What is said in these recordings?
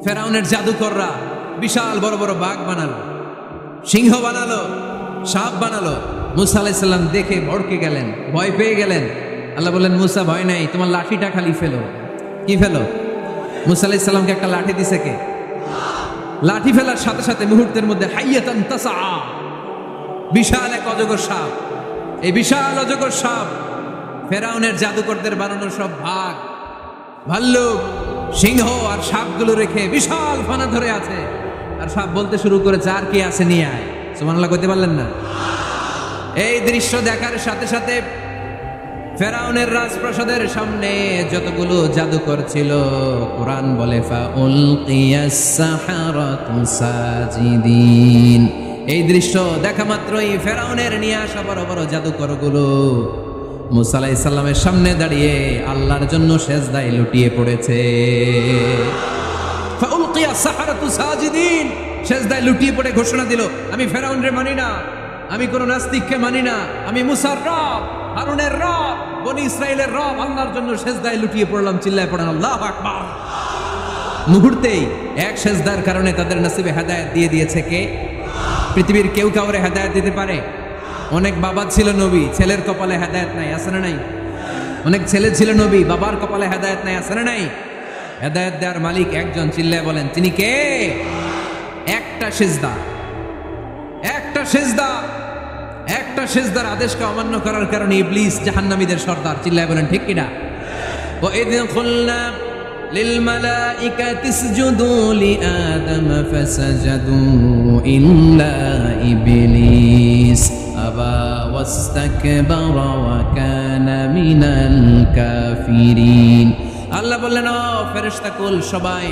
ফেরাউনের জাদুকররা বিশাল বড় বড় বাঘ বানালো, সিংহ বানালো, সাপ বানালো। মুসা আলাইহিস সালাম দেখে ভড়কে গেলেন, ভয় পেয়ে গেলেন। আল্লাহ বললেন, মুসা ভয় নাই, তোমার লাঠিটা খালি ফেলো। কি ফেলো? মুসা আলাইহিস সালামকে একটা লাঠি দিছে কে? লাঠি ফেলার সাথে সাথে মুহূর্তের মধ্যে হাইয়াতান তাসআ, বিশাল এক অজগর সাপ। এই বিশাল অজগর সাপ ফেরাউনের জাদুকরদের বানানো সব ভাগ, ভাল্লুক, সিংহ আর সাপগুলো রেখে বিশাল ফানা ধরে আছে। আর সাপ বলতে শুরু করেছে, আর কি আছে নিয়ে আয়। সুবহানাল্লাহ কইতে পারলেন না? এই দৃশ্য দেখার সাথে সাথে ফেরাউনের রাজপ্রাসাদের সামনে যতগুলো জাদুকর ছিল, কোরআন বলে ফাউলকিয়াস সাহারাতু সাজিদিন। এই দৃশ্য দেখা মাত্রই ফেরাউনের নিয়ে আসা বড় বড় জাদুকরগুলো মুসা আলাইহিস সালামের সামনে দাঁড়িয়ে আল্লাহর জন্য সেজদায় লুটিয়ে পড়েছে। ফাউলকিয়াস সাহারাতু সাজিদিন, সেজদায় লুটিয়ে পড়ে ঘোষণা দিল, আমি ফেরাউনরে মানি না, আমি কোন নাস্তিককে মানি না, আমি মুসার রব, হারুনের রব, বনি ইসরাইলের রব, আল্লাহর জন্য সেজদায় লুটিয়ে পড়লাম। চিল্লায় পড়েন আল্লাহু আকবার। মুহূর্তেই এক সেজদার কারণে তাদের নসিবে হেদায়েত দিয়ে দিয়েছে কে? পৃথিবীর কেউ কাউরে হেদায়েত দিতে পারে? অনেক বাবা ছিল নবী, ছেলের কপালে হেদায়েত নাই, আছে না নাই? অনেক ছেলে ছিল নবী, বাবার কপালে হেদায়েত নাই, আছে না নাই? হেদায়েত দেওয়ার মালিক একজন, চিল্লায় বলেন তিনি কে? একটা সিজদা, একটা সিজদা, একটা সিজদার আদেশকে অমান্য করার কারণে ইবলিস জাহান্নামীদের সর্দার। চিল্লায় বলেন ঠিক কিনা? ওয়াইদ কুলনা লিল মালাইকাতি ইসজুদু লিআদম ফাসাজাদু ইল্লা ইবলিস আবা ওয়াস্তাকবারা ওয়া কানা মিনাল কাফিরিন। আল্লাহ বললেন, ও ফেরেশতা কুল সবাই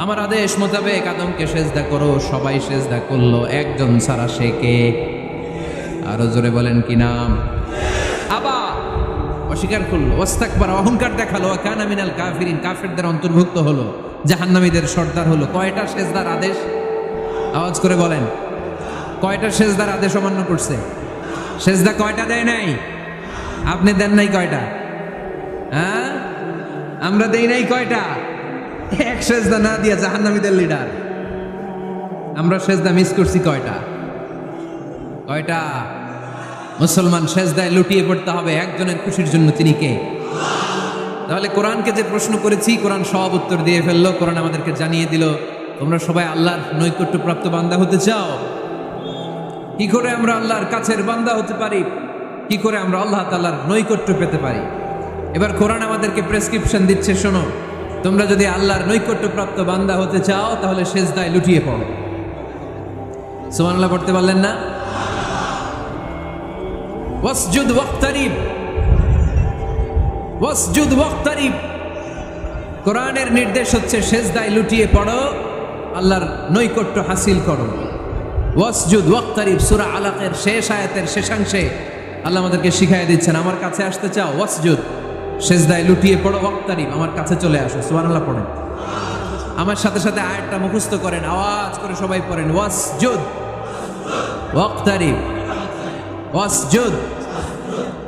আমার আদেশ মোতাবেক আদমকে সেজদা করো। সবাই সেজদা করলো, একজন ছাড়া, সে কে? আরো জোরে বলেন কি নাম? আবা, অস্বীকার করলো, ওয়াস্তাকবারা, অহংকার দেখালো, ওয়া কানা মিনাল কাফিরিন, কাফেরদের অন্তর্ভুক্ত হলো, জাহান্নামীদের সর্দার হলো। কয়টা সেজদার আদেশ? আওয়াজ করে বলেন, কয়টা সেজদার আদেশ অমান্য করছে? সেজদা কয়টা দেয় নাই? আপনি দেন নাই কয়টা? হ্যাঁ, আমরা দেই নাই কয়টা? এক সেজদা না দিয়া জাহান্নামীদের লিডার। আমরা সেজদা মিস করছি কয়টা? কয়টা? মুসলমান সেজদায় লুটিয়ে পড়তে হবে একজনের খুশির জন্য, তিনি কে? তাহলে কোরআনকে যে প্রশ্ন করেছি, কোরআন সব উত্তর দিয়ে ফেললো। কোরআন আমাদেরকে জানিয়ে দিল, তোমরা সবাই আল্লাহর নৈকট্যপ্রাপ্ত বান্দা হতে চাও? কি করে আমরা আল্লাহর কাছের বান্দা হতে পারি? কি করে আমরা আল্লাহ তাআলার নৈকট্য পেতে পারি? এবার কোরআন আমাদেরকে প্রেসক্রিপশন দিচ্ছে, শোনো, তোমরা যদি আল্লাহর নৈকট্যপ্রাপ্ত বান্দা হতে চাও তাহলে সেজদায় লুটিয়ে পড়ো। সুবহানাল্লাহ পড়তে পারলেন না? ওয়াসজুদ ওয়াক্তারিব, ওয়াসজুদ ওয়াক্তারিব। কোরআনের নির্দেশ হচ্ছে সেজদায় লুটিয়ে পড়ো, আল্লাহর নৈকট্য হাসিল করো। ওয়াসজুদ ওয়াক্তারিব, সূরা আলাকের শেষ আয়াতের শেষাংশে আল্লাহ আমাদেরকে শিখাইয়া দিচ্ছেন, আমার কাছে আসতে চাও, ওয়াসজুদ, সেজদায় লুটিয়ে পড়ো, ওয়াক্তারিব, আমার কাছে চলে আসো। সুবহানাল্লাহ পড়েন, আমার সাথে সাথে আয়াতটা মুখস্থ করেন, আওয়াজ করে সবাই পড়েন, ওয়াসজুদ ওয়াক্তারিব, ওয়াসজুদ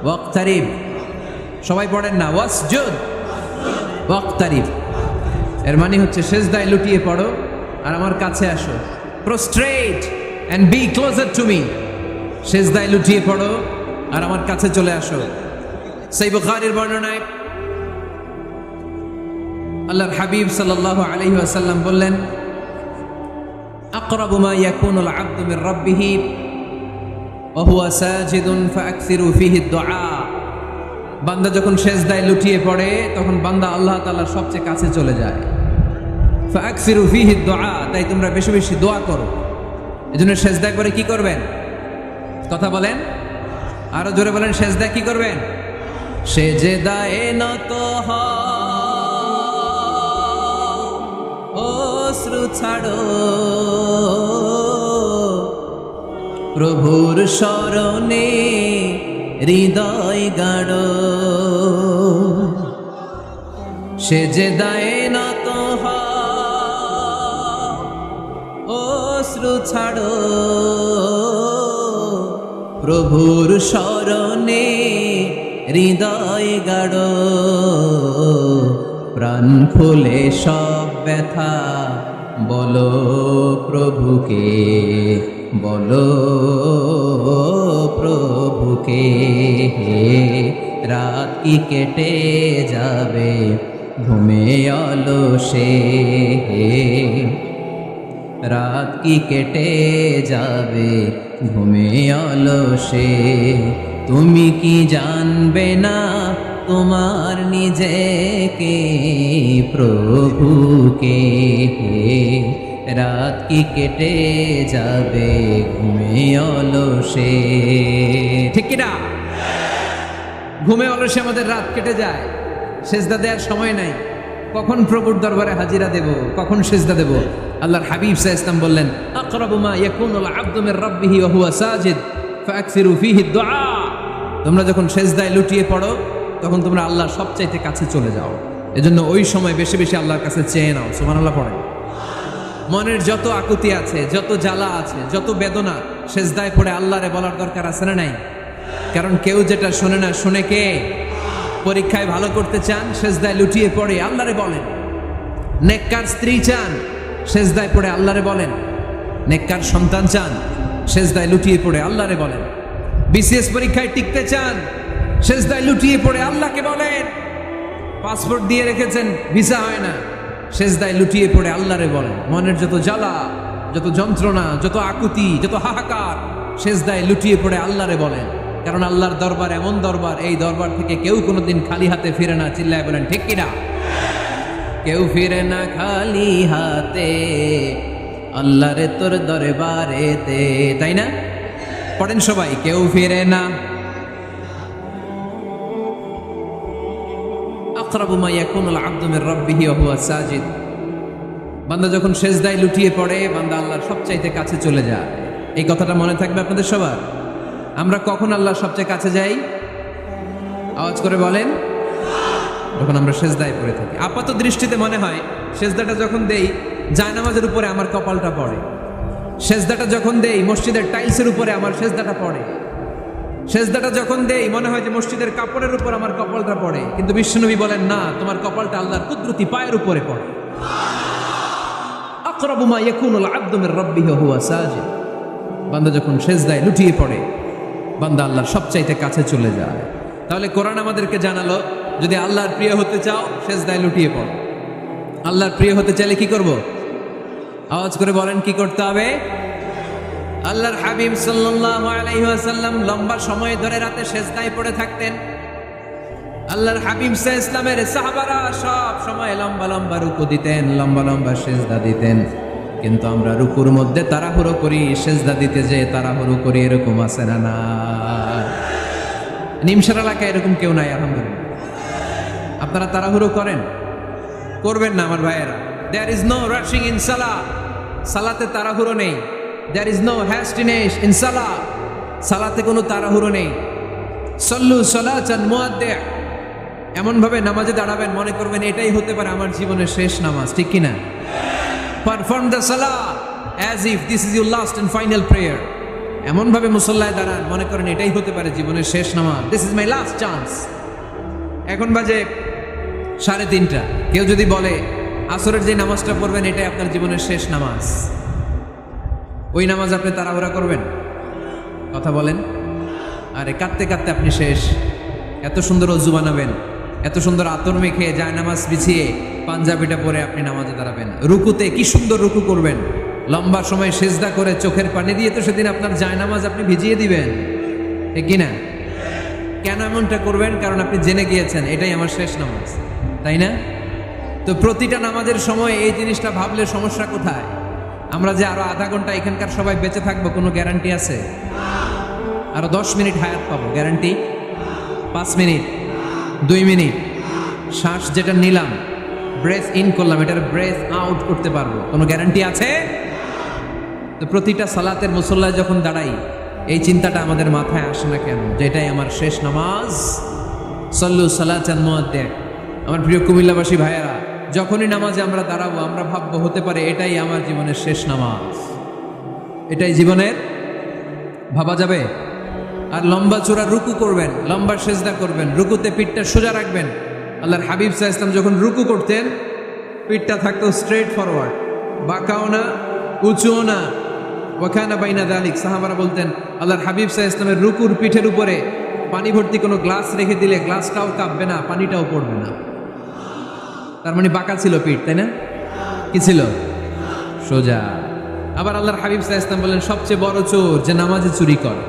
ওয়াক্তারিব। সবাই পড়েন না, ওয়াসজুদ ওয়াক্তারিব। এর মানে হচ্ছে সেজদায় লুটিয়ে পড়ো আর আমার কাছে আসো। Prostrate and be closer to me. সেজদায় লুটিয়ে পড়ো আর আমার কাছে চলে আসো। সহিহ বুখারীর বর্ণনায় আল্লাহর হাবিব সাল্লাল্লাহু আলাইহি ওয়াসাল্লাম বললেন, আকরাবু মা ইয়াকুনুল আবদু মির রাব্বিহি ওয়া হুয়া সাজিদুন ফাআকসিরু ফীহি দুআ। বান্দা যখন সেজদায় লুটিয়ে পড়ে তখন বান্দা আল্লাহ তাআলার সবচেয়ে কাছে চলে যায়। ফাআকসিরু ফীহি দুআ, তাই তোমরা বেশি বেশি দোয়া করো। এজন্য সেজদায় পড়ে কি করবেন? কথা বলেন, আরো জোরে বলেন, সেজদায় কি করবেন? সেজদায়ে নত হও, অশ্রু ছাড়ো, প্রভুর শরণে হৃদয় গাড়ো। সেজদায়ে নত হও, অশ্রু ছাড়ো, প্রভুর শরণে হৃদয় গাড়ো। প্রাণ খুলে সব ব্যথা বলো প্রভুকে, বলো প্রভুকে। রাত কি কেটে যাবে ঘুমে অলসে, রাত কি কেটে যাবে ঘুমে অলসে। তুমি কি জানবে না তোমার নিজেকে প্রভুকে, রাত কি কেটে যাবে ঘুমে অলসে। ঠিক কিনা? ঘুমে অলসে আমাদের রাত কেটে যায়, সেজদা দেওয়ার সময় নাই। কখন প্রভুর দরবারে হাজিরা দেব, কখন সেজদা দেব? আল্লাহর হাবিব সাল্লাল্লাহু আলাইহি ওয়াসাল্লাম বললেন, আকরাবু মা ইয়াকুনুল আবদু মির রাব্বিহি ওয়া হুয়া সাজিদ ফাকসিরু ফীহি দুআ। তোমরা যখন সেজদায় লুটিয়ে পড়ো তখন তোমরা আল্লাহর সবচাইতে কাছে চলে যাও। এজন্য ওই সময় বেশি বেশি আল্লাহর কাছে চেয়ে নাও। সুবহানাল্লাহ পড়েন। মনের যত আকুতি আছে, যত জ্বালা আছে, যত বেদনা, সেজদায় পড়ে আল্লাহরে বলার দরকার আছে না নাই? কারণ কেউ যেটা শোনে না, শুনে কে? পরীক্ষায় ভালো করতে চান, সেজদায় লুটিয়ে পড়ে আল্লাহরে বলেন। নেককার স্ত্রী চান, সেজদায় পড়ে আল্লাহরে বলেন। নেককার সন্তান চান, সেজদায় লুটিয়ে পড়ে আল্লাহরে বলেন। বিসিএস পরীক্ষায় টিকতে চান, সেজদায় লুটিয়ে পড়ে আল্লাহকে বলেন। পাসপোর্ট দিয়ে রেখেছেন, ভিসা হয় না, সেজদায় লুটিয়ে পড়ে আল্লাহরে বলেন। মনের যত জ্বালা, যত যন্ত্রণা, যত আকুতি, যত হাহাকার, সেজদায় লুটিয়ে পড়ে আল্লাহরে বলেন। কারণ আল্লাহর দরবার এমন দরবার, এই দরবার থেকে কেউ কোনোদিন খালি হাতে ফিরে না। চিল্লায় বলেন ঠিক কিনা? কেউ ফিরে না খালি হাতে আল্লাহরে তোর দরবারেতে, তাই না? পড়েন সবাই, কেউ ফিরে না। আকরাবু মা ইয়াকুনুল আবদু মির রাব্বিহি ওয়া হুয়া সাজিদ। বান্দা যখন সেজদায় লুটিয়ে পড়ে, বান্দা আল্লাহর সবচাইতে কাছে চলে যায়। এই কথাটা মনে থাকবে আপনাদের সবার। আমরা কখন আল্লাহর সবচেয়ে কাছে যাই? আওয়াজ করে বলেন। যখন আমরা সেজদায় পড়ে থাকি। আপাত দৃষ্টিতে মনে হয় সেজদাটা যখন দেই জায়নামাজের উপরে আমার কপালটা পড়ে, সেজদাটা যখন দেই মসজিদের টাইলসের উপরে আমার সেজদাটা পড়ে, সেজদাটা যখন দেই মনে হয় যে মসজিদের কাপড়ের উপর আমার কপালটা পড়ে। কিন্তু বিশ্বনবী বলেন না, তোমার কপালটা আল্লাহর কুদরতি পায়ের উপরে পড়ে। আকরাবু মা ইয়াকুনুল আবদু মির রাব্বিহি ওয়া হুয়া সাজিদ। বান্দা যখন সেজদায় লুটিয়ে পড়ে, বান্দা আল্লাহর সবচাইতে কাছে চলে যায়। তাহলে কোরআন আমাদেরকে জানালো, যদি আল্লাহর প্রিয় হতে চাও সেজদায় লুটিয়ে পড়ো। আল্লাহর প্রিয় হতে চাইলে কি করব? আওয়াজ করে বলেন, কি করতে হবে? আল্লাহর হাবিব সাল্লাল্লাহু আলাইহি ওয়াসাল্লাম লম্বা সময় ধরে রাতে সেজদায় পড়ে থাকতেন। আল্লাহর হাবিব সাল্লাল্লাহু আলাইহি ওয়াসাল্লামের সাহাবারা সব সময় লম্বা লম্বা রুকু দিতেন, লম্বা লম্বা সেজদা দিতেন। কিন্তু আমরা রুকুর মধ্যে তাড়াহুড়ো করি, সেজদা দিতে যে তাড়াহুড়ো করি, এরকম আছে না? না, নিমসার এলাকায় এরকম কেউ নাই আলহামদুলিল্লাহ। আপনারা তাড়াহুড়ো করেন? করবেন না আমার ভাইয়েরা। There is no rushing in salah. সালাতে তাড়াহুড়ো নেই। There is no hastiness in salah. সালাতে কোনো তাড়াহুড়ো নেই। সল্লু সালাতান মুআদ্দি'। এমন ভাবে নামাজে দাঁড়াবেন মনে করবেন এটাই হতে পারে আমার জীবনের শেষ নামাজ। ঠিক কি না? Perform the salah as if this is your last and final prayer. এমন ভাবে মুসল্লায় দাঁড়ান মনে করেন এটাই হতে পারে জীবনের শেষ নামাজ। This is my last chance. এখন বাজে 3:30। কেউ যদি বলে আসরের যে নামাজটা পড়বেন এটাই আপনার জীবনের শেষ নামাজ, ওই নামাজ আপনি তাড়াহুড়া করবেন? কথা বলেন। আরে কাঁদতে কাঁদতে আপনি শেষ। এত সুন্দর অজু বানাবেন, এত সুন্দর আতর মেখে যায় নামাজ বিছিয়ে পাঞ্জাবিটা পরে আপনি নামাজে দাঁড়াবেন। রুকুতে কি সুন্দর রুকু করবেন, লম্বা সময় সেজদা করে চোখের পানি দিয়ে তো সেদিন আপনার জায়নামাজ আপনি ভিজিয়ে দিবেন। ঠিক কিনা? কেন এমনটা করবেন? কারণ আপনি জেনে গিয়েছেন এটাই আমার শেষ নামাজ, তাই না? তো প্রতিটা নামাজের সময় এই জিনিসটা ভাবলে সমস্যা কোথায়? আমরা যে আরো আধা ঘন্টা এখানকার সবাই বেঁচে থাকবো কোনো গ্যারান্টি আছে? আরো 10 মিনিট হায়াত পাবো, গ্যারান্টি? 5 মিনিট, 2 মিনিট, শ্বাস যেটা নিলাম, ব্রেথ ইন করলাম, এটার ব্রেথ আউট করতে পারবো, কোনো গ্যারান্টি আছে? তো প্রতিটা সালাতের মুসল্লায় যখন দাঁড়াই এই চিন্তাটা আমাদের মাথায় আসে না কেন যে এটাই আমার শেষ নামাজ? সল্লু সালাতান মুআদ্দি'। আমার প্রিয় কুমিল্লাবাসী ভাইয়েরা, যখনই নামাজে আমরা দাঁড়াবো আমরা ভাববো হতে পারে এটাই আমার জীবনের শেষ নামাজ। এটাই জীবনের, ভাবা যাবে? আর লম্বা চূড়া রুকু করবেন, লম্বা সেজদা করবেন, রুকুতে পিঠটা সোজা রাখবেন। আল্লাহর হাবিব সাল্লাল্লাহু আলাইহি ওয়াসাল্লাম যখন রুকু করতেন পিঠটা থাকতো স্ট্রেট ফরওয়ার্ড, বাঁকাও না উঁচুও না। ওয়াকানা বাইনা যালিক। সাহাবারা বলতেন আল্লাহর হাবিব সাল্লাল্লাহু আলাইহি ওয়াসাল্লামের রুকুর পিঠের উপরে পানি ভর্তি কোনো গ্লাস রেখে দিলে গ্লাসটাও কাঁপবে না, পানিটাও পড়বে না। তার মানে বাঁকা ছিল পিঠ, তাই না? কি ছিল? সোজা। আবার আল্লাহর হাবিব সাল্লাল্লাহু আলাইহি ওয়াসাল্লাম বললেন সবচেয়ে বড় চোর যে নামাজে চুরি করে।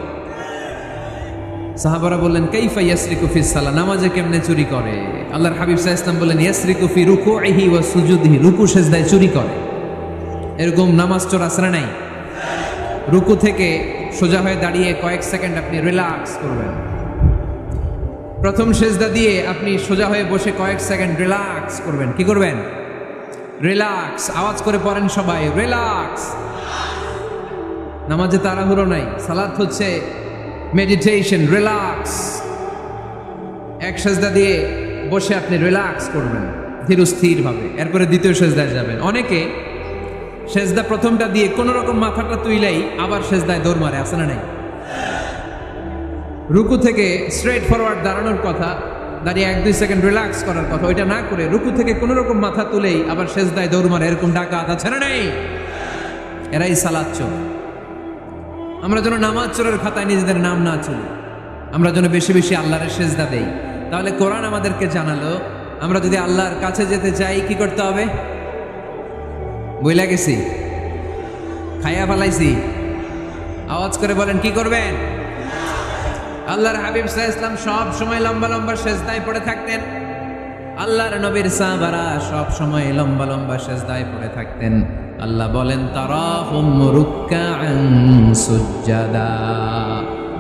সাহাবারা বললেন কাইফা ইয়াসরিকু ফিস সালাহ, নামাজে কেমনে চুরি করে? আল্লাহর হাবিব সাল্লাল্লাহু আলাইহি ওয়াসাল্লাম বললেন ইয়াসরিকু ফি রুকুইহি ওয়া সুজুদিহি, রুকু সেজদায় চুরি করে। এরকম নামাজ চোর আছে না নাই? রুকু থেকে সোজা হয়ে দাঁড়িয়ে কয়েক সেকেন্ড আপনি রিল্যাক্স করবেন। প্রথম সেজদা দিয়ে আপনি সোজা হয়ে বসে কয়েক সেকেন্ড রিল্যাক্স করবেন। কি করবেন? রিল্যাক্স। আওয়াজ করে পড়েন সবাই, রিল্যাক্স। নামাজে তাড়াহুড়ো নাই, সালাত হচ্ছে মেডিটেশন, রিল্যাক্স। এক সেজদা দিয়ে বসে আপনি রিল্যাক্স করবেন ধীরস্থির ভাবে, এরপরে দ্বিতীয় সেজদায় যাবেন। অনেকে সেজদা প্রথমটা দিয়ে কোন রকম মাথাটা তুইলেই আবার সেজদায় দৌড় মারে, আছে না নাই? রুকু থেকে স্ট্রেট ফরওয়ার্ড দাঁড়ানোর কথা, দাঁড়িয়ে 1-2 সেকেন্ড রিল্যাক্স করার কথা, ওইটা না করে রুকু থেকে কোন রকম মাথা তুলেই আবার সেজদায় দৌড় মারে, এরকম ডাকাত আছে না নাই? এরাই সালাত চোর। আমরা যেন নামাজ চোরের খাতায় নিজেদের নাম না চলি, আমরা যেন বেশি বেশি আল্লাহর সেজদা দেই। তাহলে কোরআন আমাদেরকে জানালো আমরা যদি আল্লাহর কাছে যেতে চাই কি করতে হবে? বইলা গেছি, খাইয়া ফেলাইছি, আওয়াজ করে বলেন কি করবেন? আল্লাহর হাবিব সাল্লাল্লাহু আলাইহি ওয়াসাল্লাম সব সময় লম্বা লম্বা সেজদায় পড়ে থাকতেন। আল্লাহর নবীর সাহাবারা সব সময় লম্বা লম্বা সেজদায় পড়ে থাকতেন। আল্লাহ বলেন তারাহুম রুকআন সুজদা,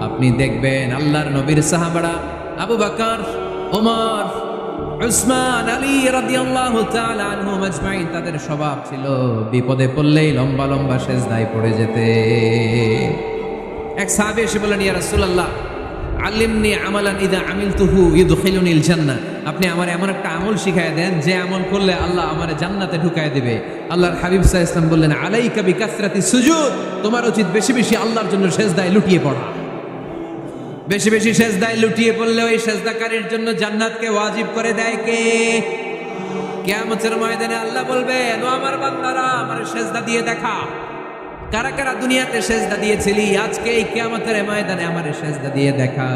আপনি দেখবেন আল্লাহর নবীর সাহাবারা আবু বকর, ওমর, উসমান, আলী রাদিয়াল্লাহু তাআলা আনহুম আজমাইন, তাদের স্বভাব ছিল বিপদে পড়লেই লম্বা লম্বা সেজদায় পড়ে যেতে। এক সাহাবী এসে বললেন ইয়া রাসূলুল্লাহ আল্লিমনি আমালান ইযা আমিলতুহু ইউদখিলুনিল জান্নাহ, আপনি আমার এমন একটা আমল শিখায় দেন যে আমল করলে আল্লাহ আমারে জান্নাতে ঢুকায় দিবে। আল্লাহর হাবিব সাল্লাল্লাহু আলাইহি ওয়াসাল্লাম বললেন আলাইকা বিকাসরাতি সুজুদ, তোমার উচিত বেশি বেশি আল্লাহর জন্য সেজদায় লুটিয়ে পড়া। বেশি বেশি সেজদায় লুটিয়ে পড়লে ওই সেজদাকারীর জন্য জান্নাতকে ওয়াজিব করে দেয় কে? কিয়ামতের ময়দানে আল্লাহ বলবেন ও আমার বান্দারা আমার সেজদা দিয়ে দেখা, কারা কারা দুনিয়াতে সেজদা দিয়েছিলি, আজকে এই কিয়ামতের ময়দানে আমার সেজদা দিয়ে দেখা।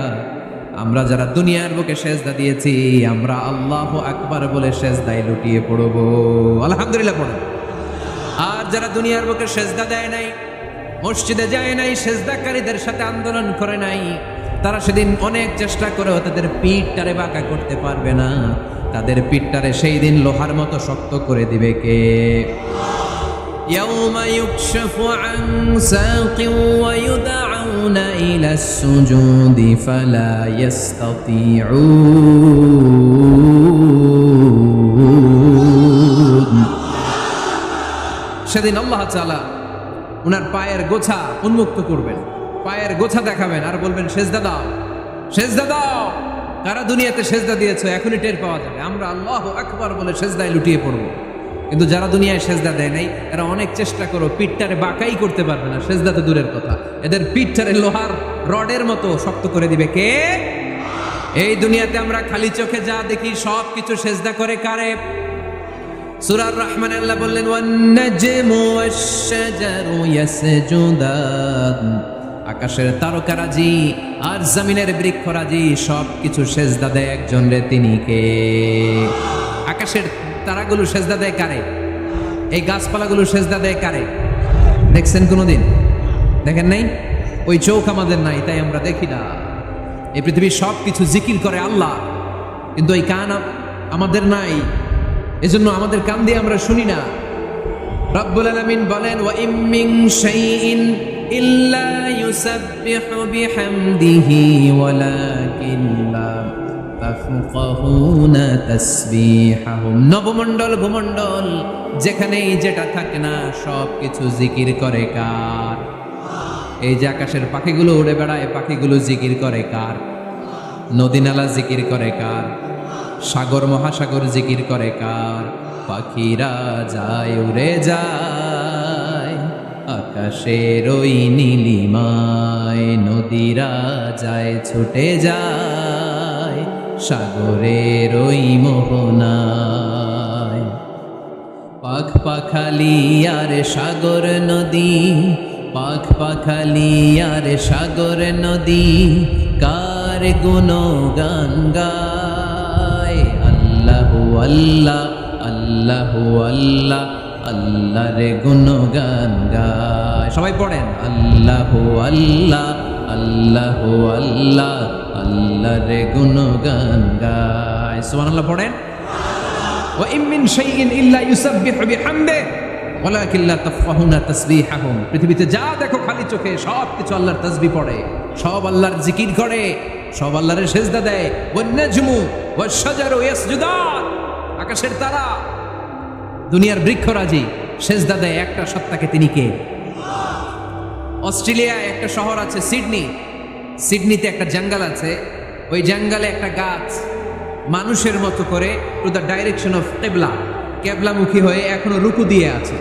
আমরা যারা দুনিয়ার বুকে সেজদা দিয়েছি আমরা আল্লাহু আকবার বলে সেজদায় লুটিয়ে পড়ব, আলহামদুলিল্লাহ পড়ব। আর যারা দুনিয়ার বুকে সেজদা দেয় নাই, মসজিদে যায় নাই, সেজদাকারীদের সাথে আন্দোলন করে নাই, তারা সেদিন অনেক চেষ্টা করেও তাদের পিঠটারে বাঁকা করতে পারবে না। তাদের পিঠটারে সেই দিন লোহার মতো শক্ত করে দিবে কে? يوم يكشف عن ساق ويدعون إلى السجود فلا يستطيعون। সেদিন আল্লাহ তাআলা উনার পায়ের গোছা উন্মুক্ত করবেন, পায়ের গোছা দেখাবেন আর বলবেন সেজদা দাও, সেজদা দাও। কারা দুনিয়াতে সেজদা দিয়েছো এখনই টের পাওয়া যাবে। আমরা আল্লাহু আকবার বলে সেজদায় লুটিয়ে পড়বো, কিন্তু যারা দুনিয়ায় সেজদা দেয় নাই এরা অনেক চেষ্টা করো পিঠটারে বাঁকাই করতে পারবে না, সেজদা তো দূরের কথা, এদের পিঠটারে লোহার রডের মতো শক্ত করে দিবে কে? এই দুনিয়াতে আমরা খালি চোখে যা দেখি সব কিছু সেজদা করে কারে? সূরা আর-রহমান আল্লাহ বললেন ওয়ান নাজমু ওয়াশ-শাজারু ইয়াসজুদান, আকাশের তারকারাজি আর জমিনের বৃক্ষরাজি সব কিছু সেজদা দেয় একজন রে, তিনি কে? আকাশের তারাগুলো সেজদা দেয় কারে? এই গাছপালাগুলো সেজদা দেয় কারে? দেখছেন কোনোদিন? দেখেন নাই? ওই চোখ আমাদের নাই তাই আমরা দেখি না। এই পৃথিবীর সব কিছু জিকির করে আল্লাহ, কিন্তু এই কান আমাদের নাই, এজন্য আমাদের কান দিয়ে আমরা শুনি না। রব্বুল আলামিন বলেন ওয়া ইম মিন শাইইন ইল্লা ইউসাব্বিহু বিহামদিহি ওয়ালাকিন লা তাফকাহুনা তাসবিহাহুম। নবমণ্ডল ভূমণ্ডল যেখানেই যেটা থাকে না সব কিছু জিকির করে কার? এই যে আকাশের পাখিগুলো উড়ে বেড়ায়, পাখিগুলো জিকির করে কার? নদী নালা জিকির করে কার? সাগর মহাসাগর জিকির করে কার? পাখিরা যায় উড়ে যায় আকাশের ওই নীলিমায়, নদীরা যায় ছুটে যায় সাগরের ওই মোহনায়। পাখ পাখালি আর সাগর নদী, পাখ পাখালি আর সাগর নদী, কার গুণগান গায়। আল্লাহু আল্লাহ আল্লাহু আল্লাহ, আল্লাহর গুণগান গায়। সবাই পড়েন আল্লাহু আল্লাহ আল্লাহু আল্লাহ, আল্লাহর গুণগান গায়। সুবহানাল্লাহ পড়েন। ওয়া ইম মিন শাইইন ইল্লা ইউসাব্বিহু বিহামদিহি ওয়ালাকিন লা তাফকাহুনা তাসবিহাহুম। পৃথিবীতে যা দেখো খালি চোখে সব কিছু আল্লাহর তাসবিহ পড়ে, সব আল্লাহর জিকির করে, সব আল্লাহর সিজদা দেয়। ওয়ান নাজমু ওয়াশ শাজারু ইয়াসজুদান, আকাশের তারা, দুনিয়ার বৃক্ষরাজি সিজদা দেয় একটা সত্তাকে। তিনি কে? অস্ট্রেলিয়ায় একটা শহর আছে সিডনি, সিডনিতে একটা জঙ্গল আছে। ওই জঙ্গলে একটা গাছ মানুষের মতো করে টু দ্য ডাইরেকশন অফ কেবলা, কেবলামুখী হয়ে এখনো রুকু দিয়ে আছে।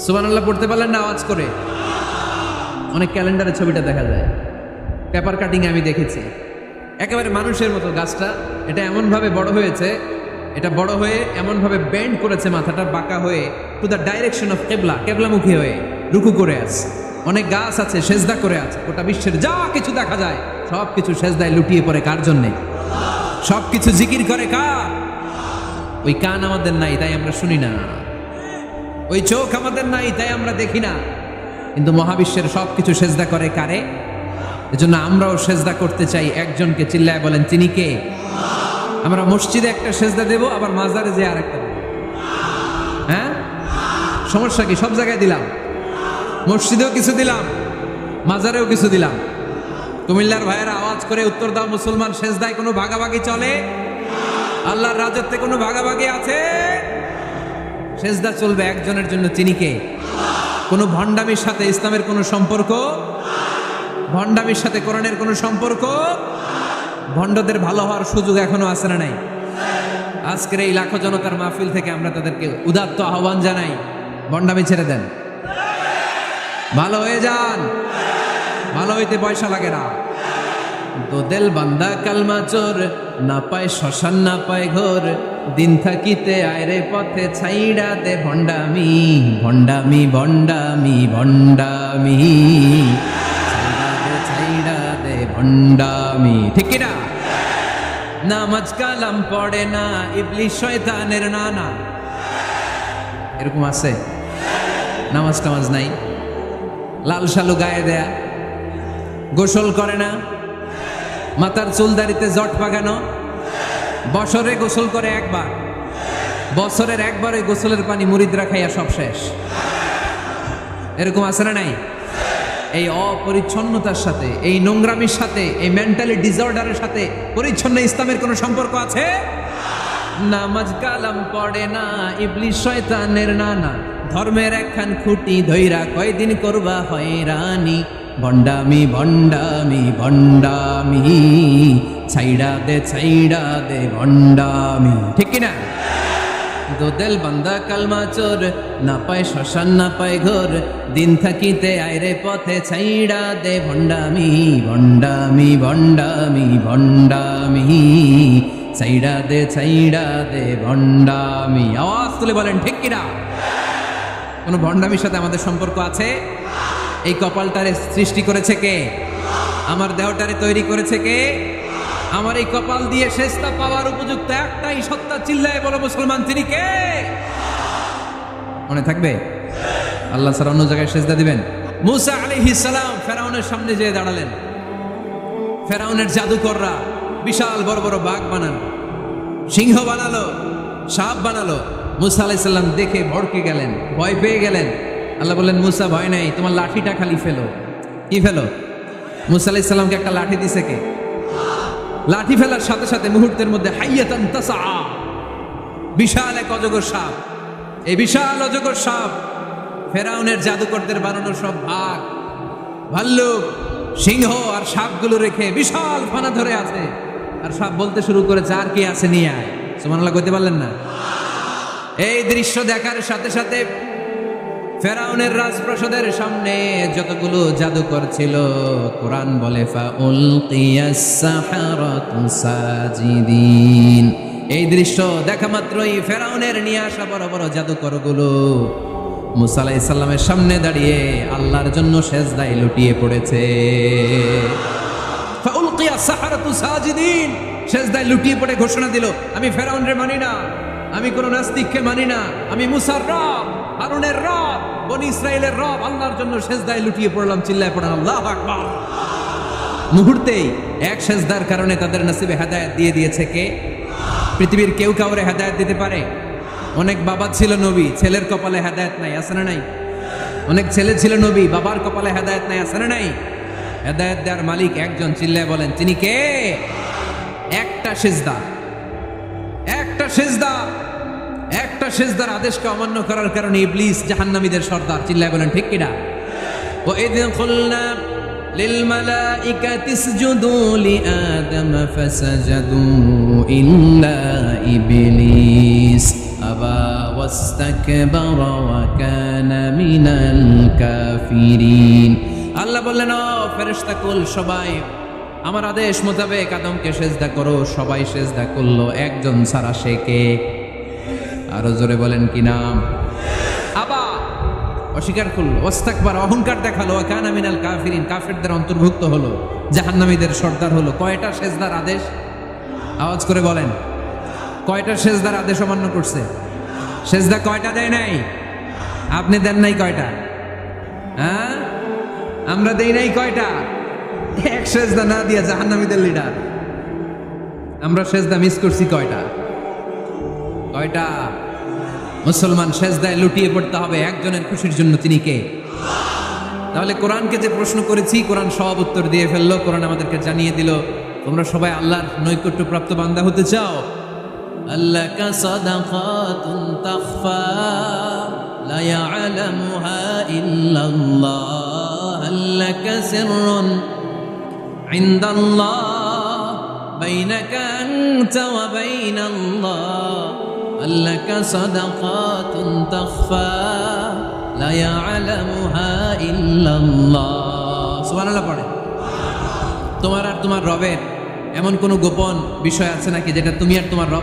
সুবহানাল্লাহ পড়তে পারলেন না আওয়াজ করে? অনেক ক্যালেন্ডারে ছবিটা দেখা যায়, পেপার কাটিং আমি দেখেছি। একেবারে মানুষের মতো গাছটা। এটা এমনভাবে বড় হয়েছে, এটা বড় হয়ে এমনভাবে বেন্ড করেছে, মাথাটা বাঁকা হয়ে টু দ্য ডাইরেকশন অফ কেবলা, কেবলামুখী হয়ে রুকু করে আছে। অনেক গাছ আছে সেজদা করে আছে। গোটা বিশ্বের যা কিছু দেখা যায় সব কিছু সেজদায় লুটিয়ে পড়ে কার জন্যে? সব কিছু জিকির করে কার? ওই কান আমাদের নাই তাই আমরা শুনি না, ওই চোখ আমাদের নাই তাই আমরা দেখি না, কিন্তু মহাবিশ্বের সব কিছু সেজদা করে কারে? এজন্য আমরাও সেজদা করতে চাই একজনকে। চিল্লায় বলেন তিনি কে? আমরা মসজিদে একটা সেজদা দেব, আবার মাজারে যে আরেকটা দেব। হ্যাঁ, সমস্যা কি? সব জায়গায় দিলাম, মসজিদেও কিছু দিলাম, মাজারেও কিছু দিলাম। কুমিল্লার ভাইয়েরা আওয়াজ করে উত্তর দাও, মুসলমান সেজদায় কোনো ভাগাভাগি চলে? আল্লাহর রাজত্বে কোনো ভাগাভাগি আছে? সেজদা চলবে একজনের জন্য, তিনি কে? কোনো ভণ্ডামির সাথে ইসলামের কোনো সম্পর্ক, ভণ্ডামির সাথে কোরআনের কোনো সম্পর্ক। ভণ্ডদের ভালো হওয়ার সুযোগ এখনো আছে না নাই? আজকের এই লাখো জনতার মাহফিল থেকে আমরা তাদেরকে উদাত্ত আহ্বান জানাই, ভণ্ডামি ছেড়ে দেন, ভালো হয়ে যান। ভালো হইতে পয়সা লাগে না। দোদেল বান্দা কালমা চোর, না পায় শ্মশান না পায় ঘোর, দিন থাকিতে আয়রে পথে ছাইড়া দে ভণ্ডামি, ভণ্ডামি ভণ্ডামি ভণ্ডামি, ছাইড়া দে ভণ্ডামি। ঠিক কিনা? নামাজ কালাম পড়ে না, ইবলিস শয়তানের নানা। এরকম আছে? নামাজ টামাজ নাই, লাল শালু গায়ে দেয়া, গোসল করে না, মাথার চুলদারিতে জট পাকানো, বছরে গোসল করে একবার, বছরের একবারে গোসলের পানি মুরিদরা খাইয়া সব শেষ। এরকম আছে না নাই? এই অপরিচ্ছন্নতার সাথে, এই নোংরামির সাথে, এই মেন্টালি ডিসঅর্ডারের সাথে পরিচ্ছন্ন ইসলামের কোনো সম্পর্ক আছে? নামাজ কালাম পড়ে না, ইবলিস শয়তানের নানা, ধর্মের একখান খুঁটি ধইরা কয়দিন করবা হয়রানি, ভণ্ডামি ভণ্ডামি ভণ্ডামি, ছাইড়া দে ভণ্ডামি। ঠিক কিনা? দোদেল বান্দা কালমা চোর, না পায় শ্মশান না পায় ঘোর, দিন থাকিতে আয়রে পথে ছাইড়া দে ভণ্ডামি, ভণ্ডামি ভণ্ডামি ভণ্ডামি, ছাইড়া দে ভণ্ডামি। আওয়াজ তুলে বলেন ঠিক কিনা? কোন ভণ্ডামির সাথে আমাদের সম্পর্ক আছে? এই কপালটারে সৃষ্টি করেছে কে? আমার দেহটারে তৈরি করেছে কে? আমার এই কপাল দিয়ে সেজদা পাওয়ার উপযুক্ত একটাই সত্তা, চিল্লায় বলো মুসলমান, তিনি কে? মনে থাকবে? আল্লাহ ছাড়া অন্য জায়গায় সেজদা দিবেন? মুসা আলাইহিস সালাম ফেরাউনের সামনে যেয়ে দাঁড়ালেন। ফেরাউনের জাদুকররা বিশাল বড় বড় বাঘ বানালো, সিংহ বানালো, সাপ বানালো। মুসা আলাইহিস সালাম দেখে ভড়কে গেলেন, ভয় পেয়ে গেলেন। আল্লাহ বললেন, মুসা ভয় নাই, তোমার লাঠিটা খালি ফেলো। কি ফেলো? মুসা আলাইহিস সালামকে একটা লাঠি দিছে কে? লাঠি ফেলার সাথে সাথে মুহূর্তের মধ্যে হাইয়াতান তাসআ, বিশাল এক অজগর সাপ। এই বিশাল অজগর সাপ ফেরাউনের জাদুকরদের বানানো সব বাঘ, ভাল্লুক, সিংহ আর সাপগুলো রেখে বিশাল ফানা ধরে আছে। আর সাপ বলতে শুরু করেছে, আর কি আছে নিয়ে আয়। সুবহানাল্লাহ কইতে পারলেন না? এই দৃশ্য দেখার সাথে সাথে ফেরাউনের রাজপ্রাসাদের সামনে যতগুলো জাদুকর ছিল, কোরআন বলে ফাউলকিয়াস সাহারাতু সাজিদিন, এই দৃশ্য দেখা মাত্রই ফেরাউনের নিয়ে আসা বড় বড় জাদুকরগুলো মুসা আলাইহিস সালামের সামনে দাঁড়িয়ে আল্লাহর জন্য সেজদায় লুটিয়ে পড়েছে। ফাউলকিয়া সাহারাতু সাজিদিন, সেজদায় লুটিয়ে পড়ে ঘোষণা দিল, আমি ফেরাউনরে মানি না, আমি কোন নাস্তিককে মানি না, আমি মুসার রব, হারুনের রব, বনি ইসরাইলের রব, আল্লাহর জন্য সেজদায় লুটিয়ে পড়লাম। চিল্লায় পড়েন আল্লাহু আকবার। মুহূর্তেই এক সেজদার কারণে তাদের নসিবে হেদায়েত দিয়ে দিয়েছে কে? পৃথিবীর কেউ কাউরে হেদায়েত দিতে পারে? অনেক বাবা ছিল নবী, ছেলের কপালে হেদায়েত নাই, আছে না নাই? অনেক ছেলে ছিল নবী, বাবার কপালে হেদায়েত নাই, আছে না নাই? হেদায়েত দেওয়ার মালিক একজন, চিল্লায় বলেন তিনি কে? একটা সিজদা, একটা সিজদা, একটা সিজদার আদেশকে অমান্য করার কারণে ইবলিস জাহান্নামীদের সর্দার। চিল্লায় বলেন ঠিক কিনা? ওয়া ইয কুলনা লিল মালাইকাতি ইসজুদু লিআদম ফাসাজাদু ইল্লা ইবলিস আবা ওয়াস্তাকবারা ওয়া কানা মিনাল কাফিরিন। আল্লাহ বললেন, ও ফেরেশতাকুল সবাই আমার আদেশ মোতাবেক আদমকে সেজদা করো। সবাই সেজদা করলো, একজন ছাড়া, সে কে? আরো জোরে বলেন কি নাম? আবা, অস্বীকার করলো, ওয়াস্তাকবার, অহংকার দেখালো, ওয়া কানা মিনাল কাফিরিন, কাফেরদের অন্তর্ভুক্ত হলো, জাহান্নামীদের সর্দার হলো। কয়টা সেজদার আদেশ? আওয়াজ করে বলেন, কয়টা সেজদার আদেশ অমান্য করছে? সেজদা কয়টা দেয় নাই? আপনি দেন নাই কয়টা? হ্যাঁ, আমরা দেই নাই কয়টা? এক সেজদা না দিয়া জাহান্নামীদের লিডার। আমরা সেজদা মিস করছি কয়টা? কয়টা? মুসলমান সেজদায় লুটিয়ে পড়তে হবে একজনের খুশির জন্য, তিনি কে? তাহলে কোরআনকে যে প্রশ্ন করেছি, কোরআন সব উত্তর দিয়ে ফেললো। কোরআন আমাদেরকে জানিয়ে দিল, তোমরা সবাই আল্লাহর নৈকট্য প্রাপ্ত বান্দা হতে চাও? আল্লাকা সাদাকাতুন তাখফা লা ইয়ালামুহা ইল্লাল্লাহ আল্লাকা সিররুন ইনদাল্লাহ বাইনাকা আনতা ওয়া বাইনাল্লাহ আল্লাকা সাদাকাতুন তাখফা লা ইয়ালামুহা ইল্লাল্লাহ। সুবহানাল্লাহ পড়ে। তোমার আর তোমার রবের এমন কোন গোপন বিষয় আছে নাকি যেটা তুমি আর তোমার রব